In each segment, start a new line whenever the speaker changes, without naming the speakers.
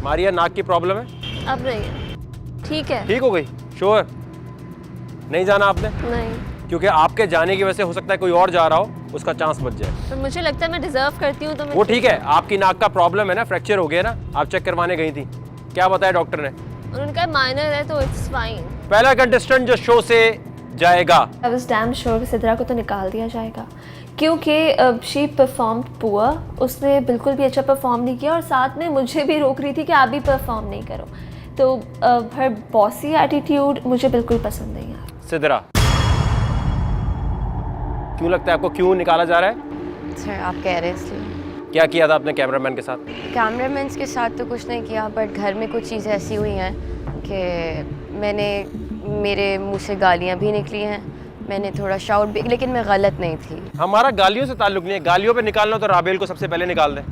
मारिया, नाक की प्रॉब्लम है?
अब नहीं है, ठीक है।
ठीक हो गई? श्योर? नहीं जाना आपने?
नहीं,
क्योंकि आपके जाने की वजह से हो सकता है कोई और जा रहा हो, उसका चांस बच जाए।
पर मुझे लगता है मैं डिजर्व करती हूँ, तो मैं
वो ठीक है, आपकी नाक का प्रॉब्लम है ना, फ्रैक्चर हो गया ना, आप चेक करवाने गई थी, क्या बताया डॉक्टर ने?
उनका माइनर है तो इट्स फाइन।
पहला कंटेस्टेंट जो शो से जाएगा,
आई वाज डैम श्योर कि सिद्रा को तो निकाल दिया जाएगा, क्योंकि शी परफॉर्म पुअर, उसने बिल्कुल भी अच्छा परफॉर्म नहीं किया और साथ में मुझे भी रोक रही थी कि आप भी परफॉर्म नहीं करो। तो हर बॉसी एटीट्यूड मुझे बिल्कुल पसंद नहीं आया।
सिद्रा, क्यों लगता है आपको, क्यों निकाला जा रहा है?
सर आप कह रहे हैं इसलिए।
क्या किया था आपने कैमरामैन के साथ?
कैमरामैन के साथ तो कुछ नहीं किया, बट घर में कुछ चीज़ें ऐसी हुई हैं कि मेरे मुंह से गालियाँ भी निकली हैं, मैंने थोड़ा शाउट भी, लेकिन मैं गलत नहीं थी।
हमारा गालियों से ताल्लुक नहीं है, गालियों पे निकालना हो तो राबेल को सबसे पहले निकाल दें।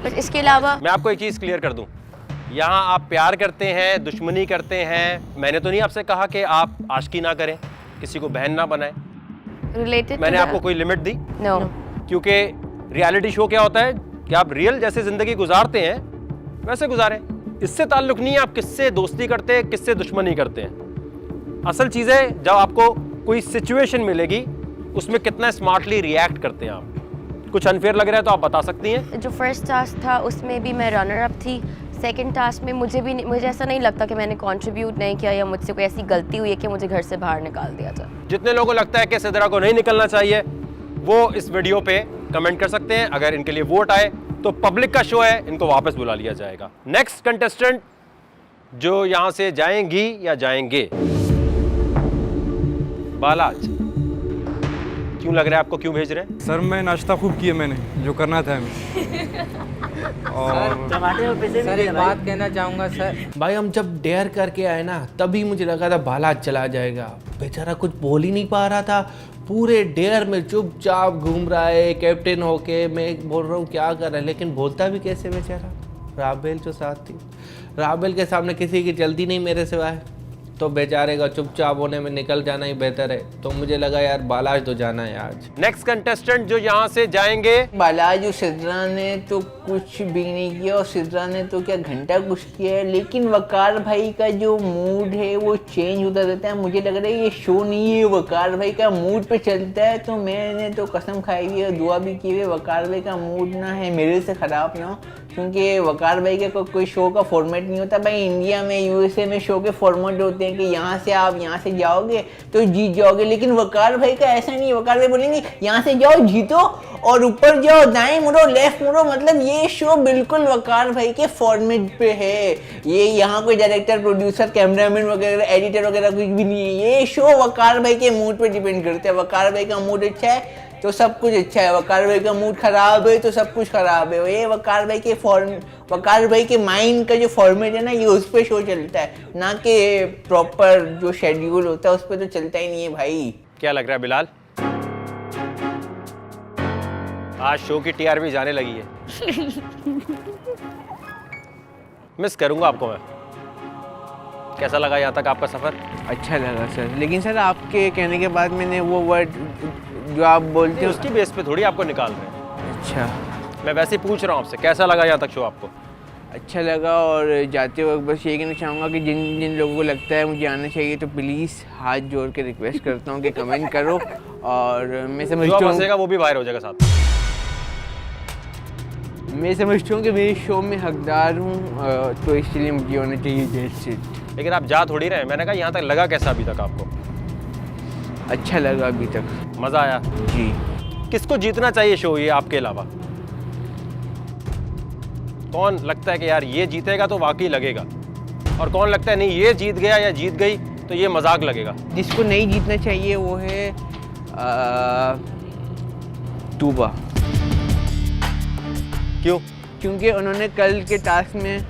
बट इसके अलावा
मैं आपको एक चीज़ क्लियर कर दूं, यहाँ आप प्यार करते हैं, दुश्मनी करते हैं। मैंने तो नहीं आपसे कहा कि आप आशिकी ना करें, किसी को बहन ना बनाएं।
रिलेटेड
मैंने आपको कोई लिमिट दी?
नो।
क्योंकि रियलिटी शो क्या होता है कि आप रियल जैसे ज़िंदगी गुजारते हैं वैसे गुजारें, इससे ताल्लुक नहीं है आप किससे दोस्ती करते हैं, किससे दुश्मनी करते हैं। असल चीज़ है जब आपको कोई सिचुएशन मिलेगी उसमें कितना स्मार्टली रिएक्ट करते हैं आप। कुछ अनफेयर लग रहा है तो आप बता सकती हैं।
जो फर्स्ट टास्क था उसमें भी मैं रनर अप थी, सेकंड टास्क में मुझे ऐसा नहीं लगता कि मैंने कंट्रीब्यूट नहीं किया या मुझसे कोई ऐसी गलती हुई है कि मुझे घर से बाहर निकाल दिया जाए।
जितने लोगों को लगता है कि सिद्रा को नहीं निकलना चाहिए वो इस वीडियो पे कमेंट कर सकते हैं। अगर इनके लिए वोट आए तो पब्लिक का शो है, इनको वापस बुला लिया जाएगा। नेक्स्ट कंटेस्टेंट जो यहाँ से जाएंगी या जाएंगे, बालाज, क्यों लग रहा है आपको, क्यों भेज रहे हैं?
सर मैं नाश्ता खूब किया, मैंने जो करना था हमें। और
सर एक बात कहना चाहूँगा सर, भाई हम जब डेयर करके आए ना तभी मुझे लगा था बालाज चला जाएगा, बेचारा कुछ बोल ही नहीं पा रहा था, पूरे डेयर में चुपचाप घूम रहा है कैप्टन होके। मैं बोल रहा हूँ क्या कर रहा है, लेकिन बोलता भी कैसे बेचारा। राबेल जो साथ थी, राबेल के सामने किसी की चलती नहीं मेरे सिवाय, तो बेचारे का चुपचाप होने में निकल जाना ही बेहतर है। तो मुझे लगा यार बालाज तो जाना है आज।
नेक्स्ट कंटेस्टेंट जो यहाँ से जाएंगे,
बालाज और सिद्रा ने तो कुछ भी नहीं किया और सिद्रा ने तो क्या घंटा कुछ किया है, लेकिन वकार भाई का जो मूड है वो चेंज होता रहता है। मुझे लग रहा है ये शो नहीं है, वकार भाई का मूड पे चलता है। तो मैंने तो कसम खाई हुई है, दुआ भी की हुई है, वकार भाई का मूड ना है मेरे से ख़राब ना हो, क्योंकि वकार भाई का कोई शो का फॉर्मेट नहीं होता। भाई इंडिया में यूएसए में शो के फॉर्मेट होते हैं कि यहाँ से आप यहाँ से जाओगे तो जीत जाओगे, लेकिन वकार भाई का ऐसा नहीं है। वकार भाई बोलेंगे यहाँ से जाओ जीतो और ऊपर जाओ, दाएं मुड़ो लेफ्ट मुड़ो। मतलब ये शो बिल्कुल वकार भाई के फॉर्मेट पे है। ये यहाँ कोई डायरेक्टर प्रोड्यूसर कैमरामैन वगैरह एडिटर वगैरह कुछ भी नहीं है। ये शो वकार भाई के मूड पे डिपेंड करता है। वकार भाई का मूड अच्छा है तो सब कुछ अच्छा है, वकार भाई का मूड खराब है तो सब कुछ खराब है। ये वकार भाई के वकार भाई के माइंड का जो फॉर्मेट है ना, ये उस पर शो चलता है, ना कि प्रॉपर जो शेड्यूल होता है उस पर तो चलता ही नहीं है भाई।
क्या लग रहा है बिलाल, आज शो की टीआरपी जाने लगी है? मिस करूंगा आपको मैं। कैसा लगा यहाँ तक आपका सफर?
अच्छा लगा सर, लेकिन सर आपके कहने के बाद मैंने वो वर्ड जो आप बोलते हो
उसकी बेस पे थोड़ी आपको निकाल रहे हैं।
अच्छा,
मैं वैसे ही पूछ रहा हूँ आपसे, कैसा लगा यहाँ तक शो आपको?
अच्छा लगा। और जाते वक्त बस ये कहना चाहूँगा कि जिन जिन लोगों को लगता है मुझे आना चाहिए तो प्लीज़ हाथ जोड़ के रिक्वेस्ट करता हूँ कि कमेंट करो। और मैं समझता हूँ
वो भी वायरल हो जाएगा साथ।
मैं समझता हूँ कि मेरे शो में हकदार हूँ, तो इसलिए मुझे होना चाहिए जैसे।
लेकिन आप जा थोड़ी रहे। मैंने कहा यहाँ तक लगा कैसा अभी तक आपको?
अच्छा लगा अभी तक,
मज़ा आया
जी।
किसको जीतना चाहिए शो ये आपके अलावा? कौन लगता है कि यार ये जीतेगा तो वाकई लगेगा, और कौन लगता है नहीं ये जीत गया या जीत गई तो ये मजाक लगेगा?
जिसको नहीं जीतना चाहिए वो है तूबा।
क्यों?
क्योंकि उन्होंने कल के टास्क में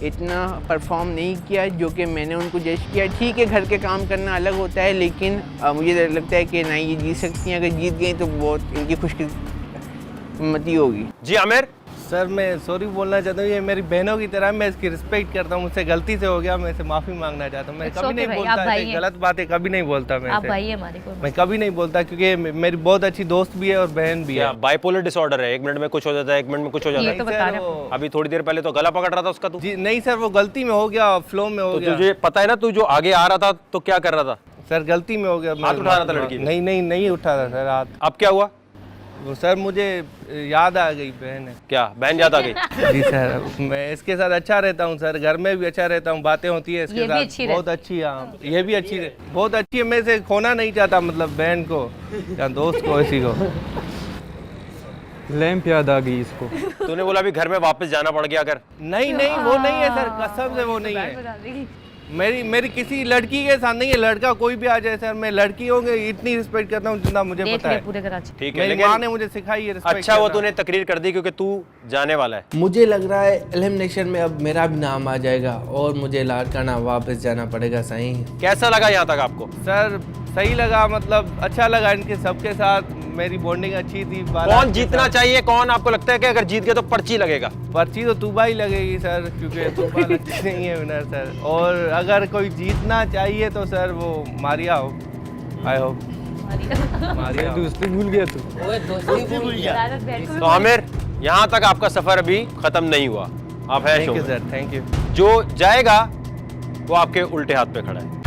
इतना परफॉर्म नहीं किया जो कि मैंने उनको जज किया। ठीक है, घर के काम करना अलग होता है, लेकिन मुझे लगता है कि नहीं ये जीत सकती हैं। अगर जीत गई तो बहुत इनकी खुशकिस्मती होगी।
जी आमिर,
सर मैं सॉरी बोलना चाहता हूँ, ये मेरी बहनों की तरह, मैं इसकी रिस्पेक्ट करता हूँ, मुझसे गलती से हो गया, मैं इसे माफ़ी मांगना चाहता हूँ। मैं कभी नहीं बोलता ऐसे गलत बातें, कभी नहीं बोलता मैं
आप
ऐसे।
भाई है हमारे को।
मैं कभी नहीं बोलता क्योंकि मेरी बहुत अच्छी दोस्त भी है और बहन भी
क्या
है।
बाइपोलर डिसऑर्डर है? 1 मिनट में कुछ हो जाता है, 1 मिनट में कुछ हो जाता
ये
है।
तो
नहीं
बता
सर,
रहे
वो-
अभी थोड़ी देर पहले तो गला पकड़ रहा था उसका तू।
जी नहीं सर, वो गलती में हो गया, फ्लो में हो
तो
गया।
तुझे पता है ना, तू जो आगे आ रहा था तो क्या कर रहा था?
सर गलती में हो गया।
हाथ उठा रहा था लड़की पे?
नहीं उठा रहा सर हाथ।
अब क्या हुआ?
वो सर मुझे याद आ गई बहन है।
क्या बहन याद आ गई?
जी सर, मैं इसके साथ अच्छा रहता हूँ सर, घर में भी अच्छा रहता हूँ, बातें होती है इसके
ये भी
साथ
अच्छी
बहुत अच्छी है। हाँ, ये भी अच्छी है, बहुत अच्छी है। मैं इसे खोना नहीं चाहता, मतलब बहन को या दोस्त को, इसी को।
लैंप याद आ गई इसको।
तूने बोला अभी घर में वापस जाना पड़ गया अगर।
नहीं वो नहीं है सर, कसम से वो नहीं है। मेरी किसी लड़की के साथ नहीं है, लड़का कोई भी आ जाए सर, मैं लड़कियों के इतनी रिस्पेक्ट करता हूँ जितना मुझे
देख
पता
ले
है।
पूरे कराची।
ठीक है,
मेरी माँ ने
लेकिन
मुझे सिखाई है रिस्पेक्ट
अच्छा वो
करना।
तूने तकरीर कर दी क्योंकि तू जाने वाला है।
मुझे लग रहा है एलिमिनेशन में अब मेरा भी नाम आ जाएगा और मुझे लाड़काना वापस जाना पड़ेगा। सही
कैसा लगा यहाँ तक आपको?
सर सही लगा, मतलब अच्छा लगा, इनके सबके साथ मेरी बॉन्डिंग अच्छी थी।
कौन जीतना चाहिए? कौन आपको लगता है कि अगर जीत गए तो पर्ची लगेगा?
पर्ची तो तूबा ही लगेगी सर, क्योंकि तूबा लगती नहीं है विनर सर। और अगर कोई जीतना चाहिए तो सर वो मारिया हो, आई होप मारिया हो।
दोस्ती भूल गया तू।
तो आमिर, यहाँ तक आपका सफर अभी खत्म नहीं हुआ, आप है
थैंक
शो
यू
में।
Sir, thank you.
जो जाएगा वो आपके उल्टे हाथ पे खड़ा है।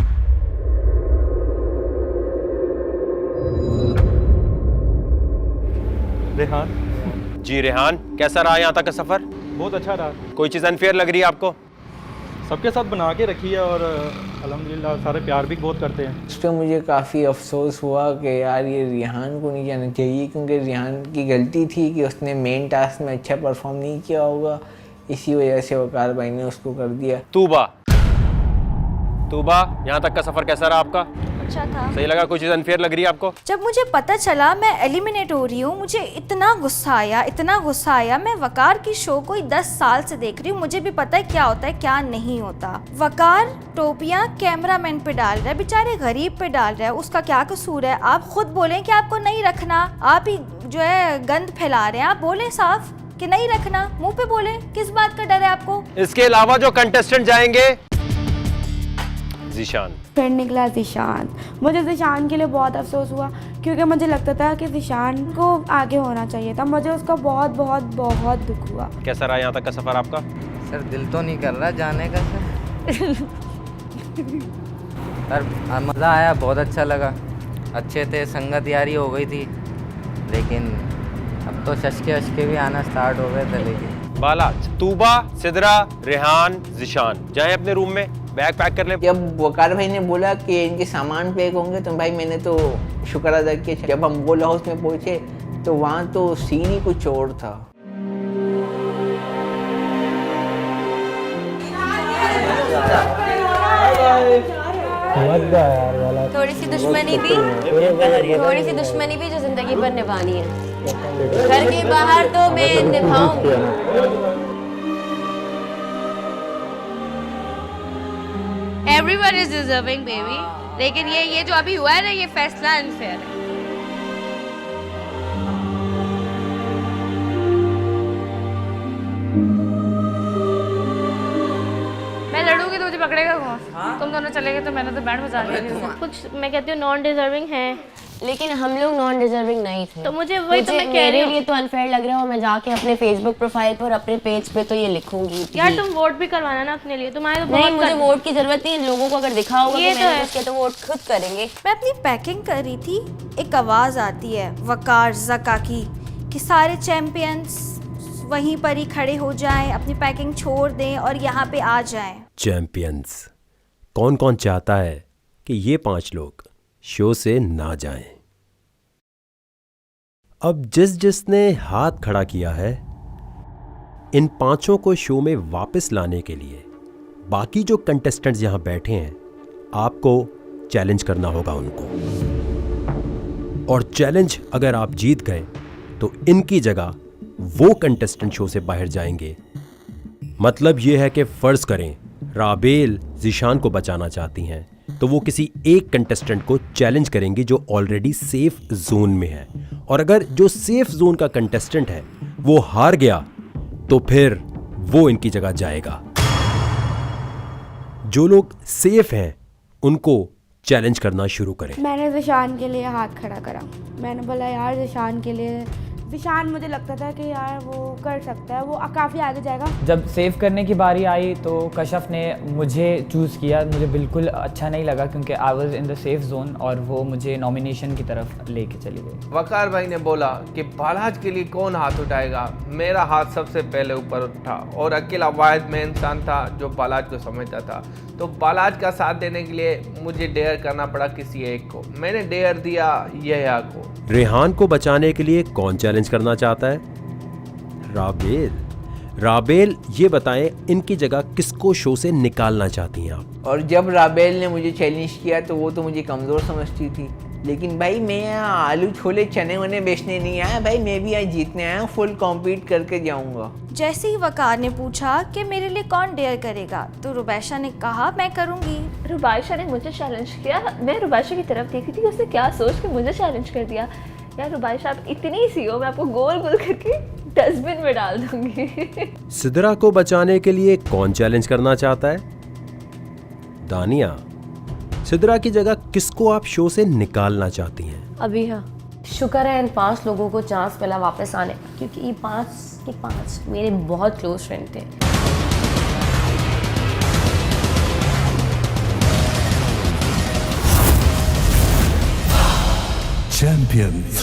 रेहान
जी रेहान, कैसा रहा यहाँ तक का सफर?
बहुत अच्छा रहा,
कोई चीज़ अनफेयर लग रही है आपको?
सबके साथ बना के रखी है और अल्हम्दुलिल्लाह सारे प्यार भी बहुत करते हैं।
तो मुझे काफ़ी अफसोस हुआ कि यार ये रिहान को नहीं जाना चाहिए, क्योंकि रिहान की गलती थी कि उसने मेन टास्क में अच्छा परफॉर्म नहीं किया होगा, इसी वजह से वकार भाई ने उसको कर दिया।
तूबा, यहाँ तक का सफर कैसा रहा आपका?
अच्छा था।
सही लगा? कोई चीज़ अनफेयर लग रही है आपको?
जब मुझे पता चला मैं एलिमिनेट हो रही हूँ, मुझे इतना गुस्सा आया। मैं वकार की शो को 10 साल से देख रही हूँ, मुझे भी पता है क्या होता है क्या नहीं होता। वकार टोपियाँ कैमरामैन पे डाल रहा है, बेचारे गरीब पे डाल रहा है, उसका क्या कसूर है? आप खुद बोलें कि आपको नहीं रखना, आप ही जो है गंद फैला रहे हैं, आप बोले साफ कि नहीं रखना, मुंह पे बोले, किस बात का डर है आपको?
इसके अलावा जो कंटेस्टेंट जाएंगे, ज़ीशान।
फिर निकला ज़ीशान। मुझे ज़ीशान के लिए बहुत अफसोस हुआ, क्योंकि मुझे लगता था कि ज़ीशान को आगे होना चाहिए था। मुझे उसका बहुत बहुत बहुत दुख हुआ।
कैसा रहा यहाँ तक का सफर आपका?
सर दिल तो नहीं कर रहा जाने का सर मज़ा आया, बहुत अच्छा लगा, अच्छे थे, संगत यारी हो गई थी, लेकिन अब तो शशके भी आना स्टार्ट हो गए थे। लेकिन
बाला, तूबा, सिदरा, रेहान, ज़ीशान जाएं अपने रूम में, बैग पैक कर ले।
जब वकार भाई ने बोला कि इनके सामान पैक होंगे तो भाई मैंने तो शुक्र अदा किया। जब हम गोल हाउस में पहुंचे तो वहाँ तो सीन ही कुछ और था।
थोड़ी सी दुश्मनी भी जो जिंदगी पर निभानी है। घर के बाहर तो मैं निभाऊंगी। Everyone is deserving, baby. लेकिन ये जो अभी हुआ है ना, ये फैसला अनफेयर है।
मैं लड़ूंगी तो मुझे पकड़ेगा कौन? तुम दोनों चले गए तो मैंने तो बैंड बजा लिया।
कुछ मैं कहती हूँ नॉन डिजर्विंग है,
लेकिन हम लोग नॉन डिजर्विंग नहीं थे।
तो मुझे वही तो मैं कह रही
मेरे
हूँ।
लिए तो अनफेयर लग रहा है, और मैं जाके अपने फेसबुक प्रोफाइल पर अपने पेज पे तो ये लिखूंगी।
यार तुम वोट भी करवाना ना अपने लिए, तुम्हारे तो
नहीं,
बहुत
मुझे वोट की जरूरत नहीं है। लोगों को अगर दिखा होगा
ये
कि
तो
मैंने
है।
कुछ किया तो वोट खुद करेंगे।
मैं अपनी पैकिंग कर रही थी, एक आवाज़ आती है वकार ज़का की कि सारे चैंपियंस वहीं पर ही खड़े हो जाएं, अपनी पैकिंग छोड़ दें और यहाँ पे आ जाएं।
चैंपियंस, कौन कौन चाहता है कि ये 5 लोग शो से ना जाएं? अब जिसने हाथ खड़ा किया है, इन 5 को शो में वापस लाने के लिए बाकी जो कंटेस्टेंट्स यहां बैठे हैं, आपको चैलेंज करना होगा उनको। और चैलेंज अगर आप जीत गए तो इनकी जगह वो कंटेस्टेंट शो से बाहर जाएंगे। मतलब यह है कि फर्ज करें राबेल ज़ीशान को बचाना चाहती हैं, तो वो किसी एक कंटेस्टेंट को चैलेंज करेंगी जो ऑलरेडी सेफ जोन में है। और अगर जो सेफ जोन का कंटेस्टेंट है वो हार गया तो फिर वो इनकी जगह जाएगा। जो लोग सेफ हैं उनको चैलेंज करना शुरू करें।
मैंने ज़िशान के लिए हाथ खड़ा करा। मैंने बोला यार ज़िशान के लिए, ज़िशान मुझे लगता था कि यार वो कर सकता है, वो काफ़ी आगे जाएगा।
जब सेव करने की बारी आई तो कशफ ने मुझे चूज़ किया। मुझे बिल्कुल अच्छा नहीं लगा क्योंकि I was in the safe zone और वो मुझे नॉमिनेशन की तरफ लेके चली गई।
वकार भाई ने बोला कि बालाज के लिए कौन हाथ उठाएगा। मेरा हाथ सबसे पहले ऊपर उठा और अकेला वाहिद में इंसान था जो बालाज को समझता था। तो बालाज का साथ देने के लिए मुझे डेयर करना पड़ा किसी एक को। मैंने डेयर दिया यह्या को।
रेहान को बचाने के लिए कौन चैलेंज करना चाहता है? राबेल। राबेल, ये बताएं इनकी जगह किसको शो से निकालना चाहती हैं आप?
और जब राबेल ने मुझे चैलेंज किया तो वो तो मुझे कमज़ोर समझती थी, लेकिन भाई मैं यहाँ आलू छोले चने वने बेचने नहीं आया भाई, मैं भी यहाँ जीतने आया हूँ, फुल कॉम्पीट करके जाऊँगा।
जैसे ही वकार ने पूछा कि मेरे लिए कौन डेयर करेगा तो रुबैशा ने कहा मैं करूँगी।
रुबैशा ने मुझे चैलेंज किया। मैं रुबैशा की तरफ देखी थी, उसने क्या सोच के मुझे चैलेंज कर दिया। यार रुबैशा, आप इतनी सी हो, मैं आपको गोल गोल करके डस्टबिन में डाल दूंगी।
सिदरा को बचाने के लिए कौन चैलेंज करना चाहता है? दानिया, सिदरा की जगह किसको आप शो से निकालना चाहती हैं?
अभी हाँ, शुक्र है इन 5 लोगों को चांस मिला वापस आने का, क्योंकि ये 5 के 5 मेरे बहुत क्लोज फ्रेंड थे।
Champions.